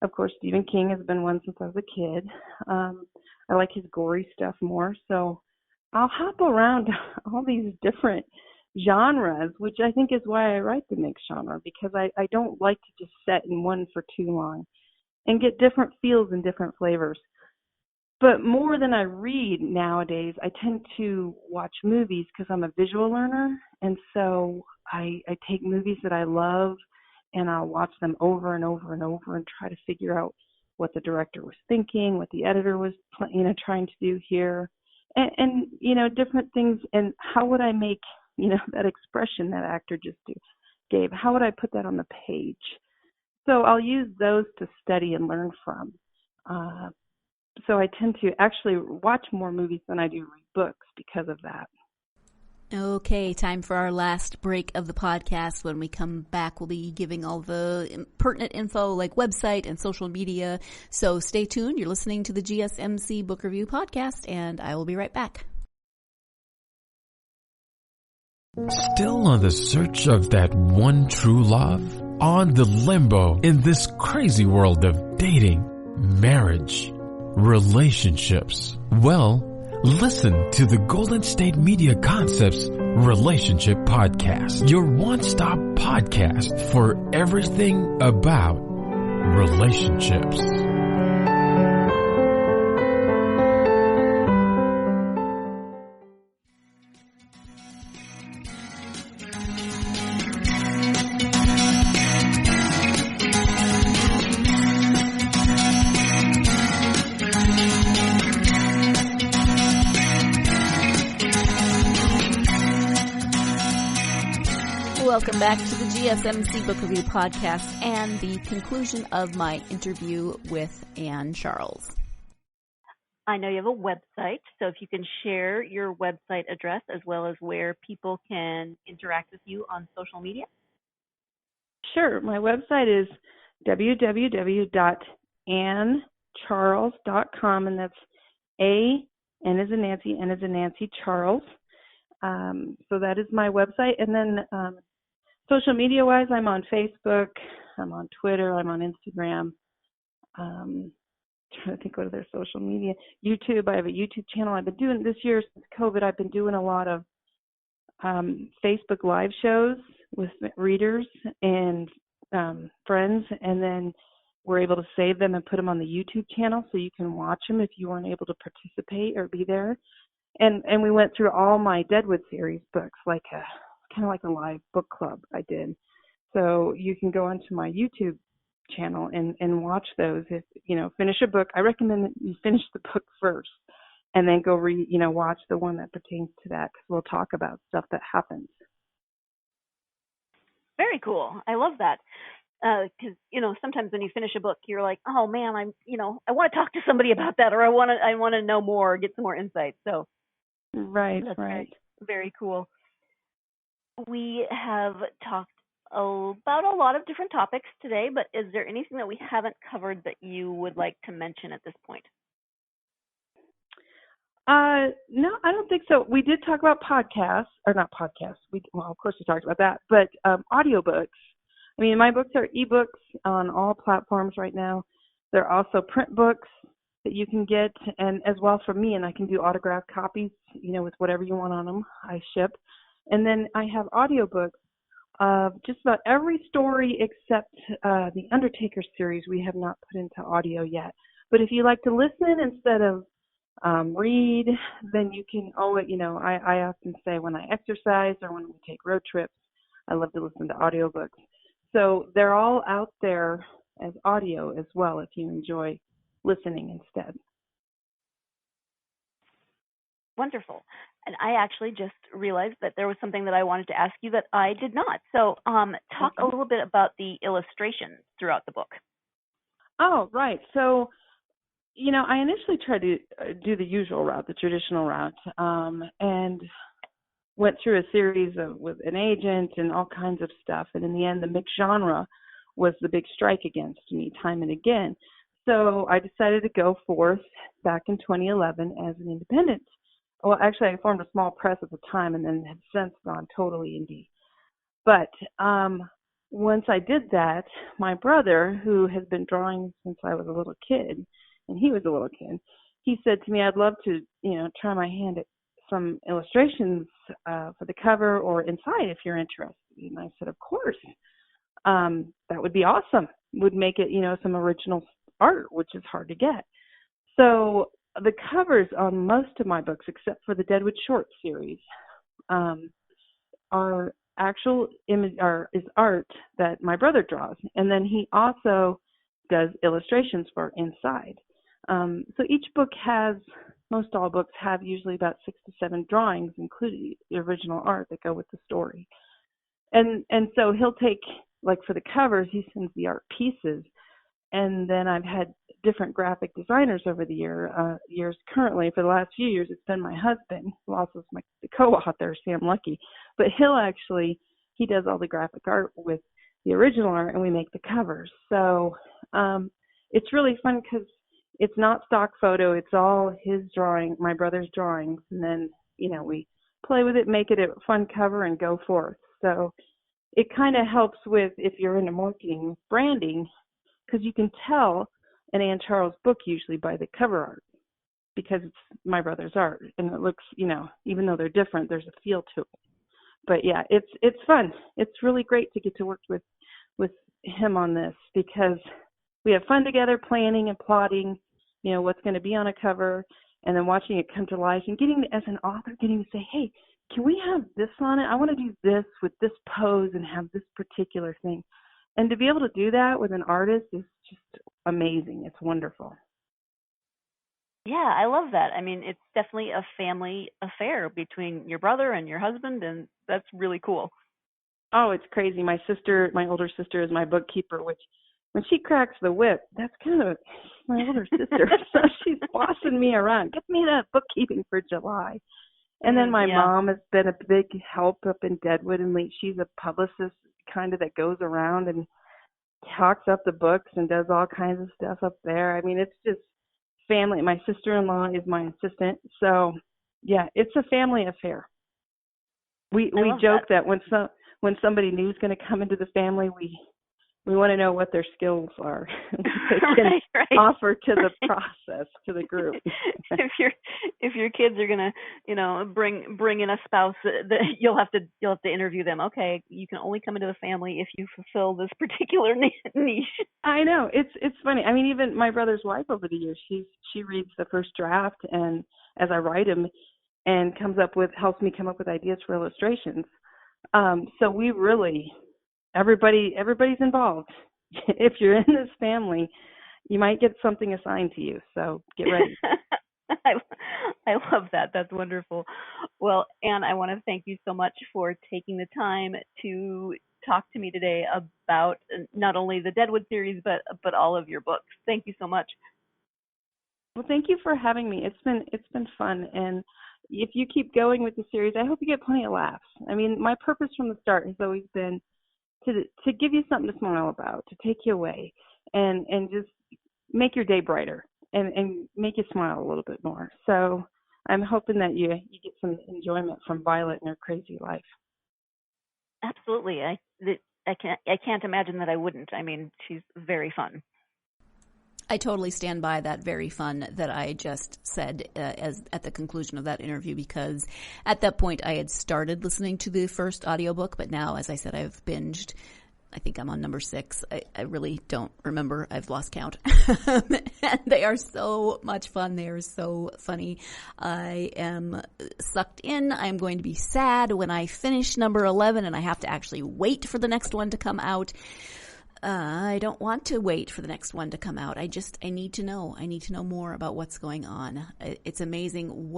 of course, Stephen King has been one since I was a kid. I like his gory stuff more, so I'll hop around all these different genres, which I think is why I write the mixed genre, because I don't like to just set in one for too long and get different feels and different flavors. But more than I read nowadays, I tend to watch movies because I'm a visual learner, and so I take movies that I love and I'll watch them over and over and over and try to figure out what the director was thinking, what the editor was trying to do here, and different things, and how would I make that expression that actor just gave, how would I put that on the page? So I'll use those to study and learn from. So I tend to actually watch more movies than I do read books because of that. Okay, time for our last break of the podcast. When we come back, we'll be giving all the pertinent info like website and social media. So stay tuned. You're listening to the GSMC Book Review Podcast, and I will be right back. Still on the search of that one true love? On the limbo in this crazy world of dating, marriage, relationships? Well, listen to the Golden State Media Concepts Relationship Podcast, your one-stop podcast for everything about relationships. Welcome back to the GSMC Book Review Podcast and the conclusion of my interview with Ann Charles. I know you have a website, so if you can share your website address as well as where people can interact with you on social media. Sure. My website is www.anncharles.com, and that's A, N as in Nancy, N as in Nancy, Charles. So that is my website. And then social media-wise, I'm on Facebook, I'm on Twitter, I'm on Instagram. trying to think what their social media. YouTube. I have a YouTube channel. I've been doing this year since COVID. I've been doing a lot of Facebook live shows with readers and friends, and then we're able to save them and put them on the YouTube channel so you can watch them if you weren't able to participate or be there. And we went through all my Deadwood series books, like kind of like a live book club I did. So you can go onto my YouTube channel and watch those. If finish a book, I recommend that you finish the book first, and then go watch the one that pertains to that, because we'll talk about stuff that happens. Very cool. I love that. Because sometimes when you finish a book, you're like, oh man, I want to talk to somebody about that, or I want to know more, or get some more insight. So right. Very, very cool. We have talked about a lot of different topics today, but is there anything that we haven't covered that you would like to mention at this point? No, I don't think so. We did talk about podcasts, or not podcasts. Of course we talked about that, but audiobooks. I mean, my books are ebooks on all platforms right now. There are also print books that you can get, and as well for me, and I can do autographed copies, with whatever you want on them, I ship. And then I have audiobooks of just about every story except the Undertaker series we have not put into audio yet. But if you like to listen instead of read, then you can I often say when I exercise or when we take road trips, I love to listen to audiobooks. So they're all out there as audio as well if you enjoy listening instead. Wonderful. And I actually just realized that there was something that I wanted to ask you that I did not. So talk a little bit about the illustrations throughout the book. Oh, right. So, I initially tried to do the usual route, the traditional route, and went through a series with an agent and all kinds of stuff. And in the end, the mixed genre was the big strike against me time and again. So I decided to go forth back in 2011 as an independent. Well, actually, I formed a small press at the time and then have since gone totally indie. But once I did that, my brother, who has been drawing since I was a little kid, and he was a little kid, he said to me, I'd love to, try my hand at some illustrations for the cover or inside if you're interested. And I said, of course. That would be awesome. Would make it, some original art, which is hard to get. So the covers on most of my books, except for the Deadwood short series, are actual is art that my brother draws, and then he also does illustrations for inside. So each book most all books have usually about 6 to 7 drawings, including the original art that go with the story. And so he'll take, like for the covers, he sends the art pieces. And then I've had different graphic designers over the years. Currently, for the last few years, it's been my husband, who also is the co-author, Sam Lucky. But he does all the graphic art with the original art, and we make the covers. So it's really fun because it's not stock photo. It's all his drawing, my brother's drawings. And then, we play with it, make it a fun cover, and go forth. So it kind of helps with, if you're into marketing, branding, because you can tell an Ann Charles book usually by the cover art, because it's my brother's art, and it looks, even though they're different, there's a feel to it. But yeah, it's fun. It's really great to get to work with him on this, because we have fun together, planning and plotting, what's going to be on a cover, and then watching it come to life, and as an author, getting to say, hey, can we have this on it? I want to do this with this pose and have this particular thing. And to be able to do that with an artist is just amazing. It's wonderful. Yeah, I love that. I mean, it's definitely a family affair between your brother and your husband, and that's really cool. Oh, it's crazy. My older sister is my bookkeeper, which when she cracks the whip, that's kind of my older sister. So she's bossing me around. Get me that bookkeeping for July. And then my mom has been a big help up in Deadwood, and she's a publicist kind of that goes around and talks up the books and does all kinds of stuff up there. I mean, it's just family. My sister-in-law is my assistant. So, yeah, it's a family affair. We joke that when somebody new is going to come into the family, We want to know what their skills are they can offer to the process, to the group. if your kids are gonna, bring in a spouse, you'll have to interview them. Okay, you can only come into the family if you fulfill this particular niche. I know, it's funny. I mean, even my brother's wife over the years, she reads the first draft, and as I write them, and helps me come up with ideas for illustrations. So we really. Everybody's involved. If you're in this family, you might get something assigned to you. So get ready. I love that. That's wonderful. Well, Anne, I want to thank you so much for taking the time to talk to me today about not only the Deadwood series, but all of your books. Thank you so much. Well, thank you for having me. It's been fun, and if you keep going with the series, I hope you get plenty of laughs. I mean, my purpose from the start has always been to give you something to smile about, to take you away, and just make your day brighter and make you smile a little bit more. So I'm hoping that you get some enjoyment from Violet and her crazy life. Absolutely. I can't imagine that I wouldn't. I mean, she's very fun. I totally stand by that very fun that I just said as at the conclusion of that interview, because at that point I had started listening to the first audiobook, but now, as I said, I've binged. I think I'm on number 6. I really don't remember. I've lost count. And they are so much fun. They are so funny. I am sucked in. I'm going to be sad when I finish number 11 and I have to actually wait for the next one to come out. I don't want to wait for the next one to come out. I need to know. I need to know more about what's going on. It's amazing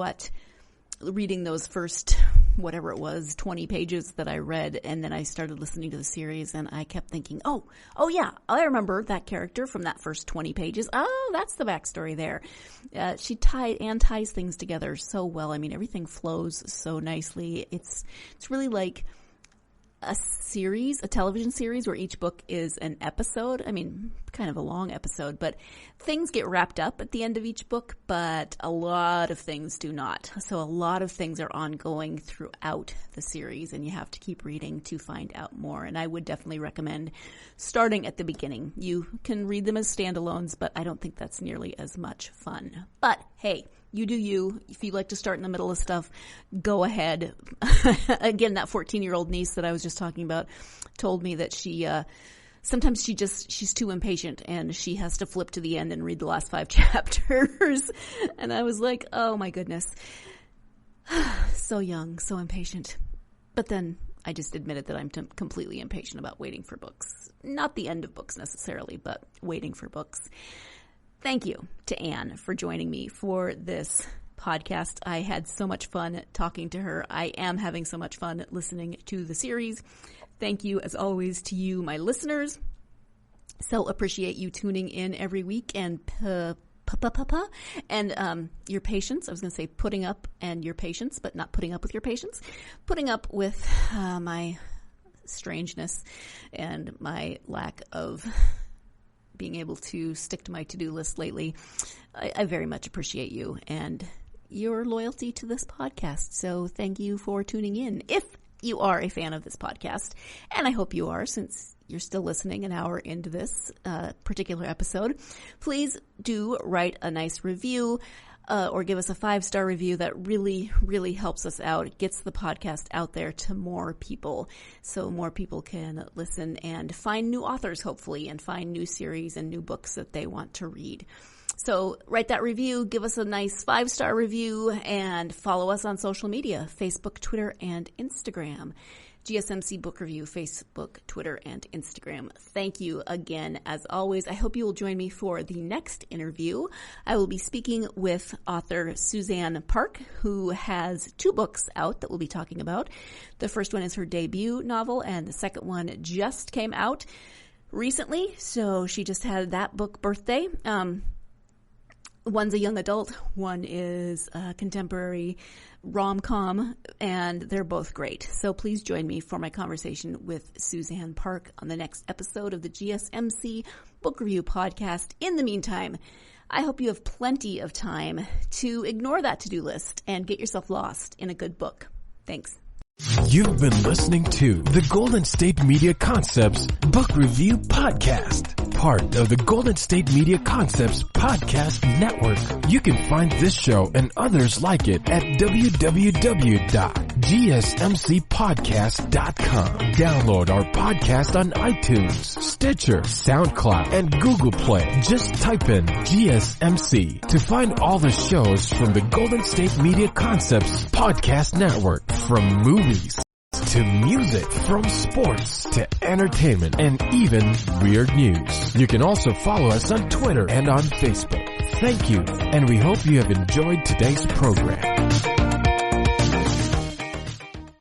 reading those first, whatever it was, 20 pages that I read, and then I started listening to the series, and I kept thinking, oh yeah, I remember that character from that first 20 pages. Oh, that's the backstory there. Anne ties things together so well. I mean, everything flows so nicely. It's really like a television series where each book is an episode. I mean, kind of a long episode, but things get wrapped up at the end of each book, but a lot of things do not. So a lot of things are ongoing throughout the series, and you have to keep reading to find out more. And I would definitely recommend starting at the beginning. You can read them as standalones, but I don't think that's nearly as much fun. But hey, you do you. If you like to start in the middle of stuff, go ahead. Again, that 14-year-old niece that I was just talking about told me that sometimes she's too impatient and she has to flip to the end and read the last 5 chapters. And I was like, oh my goodness. So young, so impatient. But then I just admitted that I'm completely impatient about waiting for books. Not the end of books necessarily, but waiting for books. Thank you to Anne for joining me for this podcast. I had so much fun talking to her. I am having so much fun listening to the series. Thank you, as always, to you, my listeners. So appreciate you tuning in every week and your patience. I was going to say putting up and your patience, but not putting up with your patience. Putting up with my strangeness and my lack of being able to stick to my to-do list lately. I very much appreciate you and your loyalty to this podcast. So thank you for tuning in. If you are a fan of this podcast, and I hope you are, since you're still listening an hour into this particular episode, please do write a nice review or give us a 5-star review. That really, really helps us out. It gets the podcast out there to more people, so more people can listen and find new authors, hopefully, and find new series and new books that they want to read. So write that review, give us a nice 5-star review, and follow us on social media, Facebook, Twitter, and Instagram. GSMC Book Review, Facebook, Twitter, and Instagram. Thank you again, as always. I hope you will join me for the next interview. I will be speaking with author Suzanne Park, who has 2 books out that we'll be talking about. The first one is her debut novel, and the second one just came out recently, so she just had that book birthday. One's a young adult, one is a contemporary rom-com, and they're both great. So please join me for my conversation with Suzanne Park on the next episode of the GSMC Book Review Podcast. In the meantime, I hope you have plenty of time to ignore that to-do list and get yourself lost in a good book. Thanks. You've been listening to the Golden State Media Concepts Book Review Podcast, part of the Golden State Media Concepts Podcast Network. You can find this show and others like it at www.gsmcpodcast.com. Download our podcast on iTunes, Stitcher, SoundCloud, and Google Play. Just type in GSMC to find all the shows from the Golden State Media Concepts Podcast Network, from movies to music, from sports to entertainment, and even weird news. You can also follow us on Twitter and on Facebook. Thank you, and we hope you have enjoyed today's program.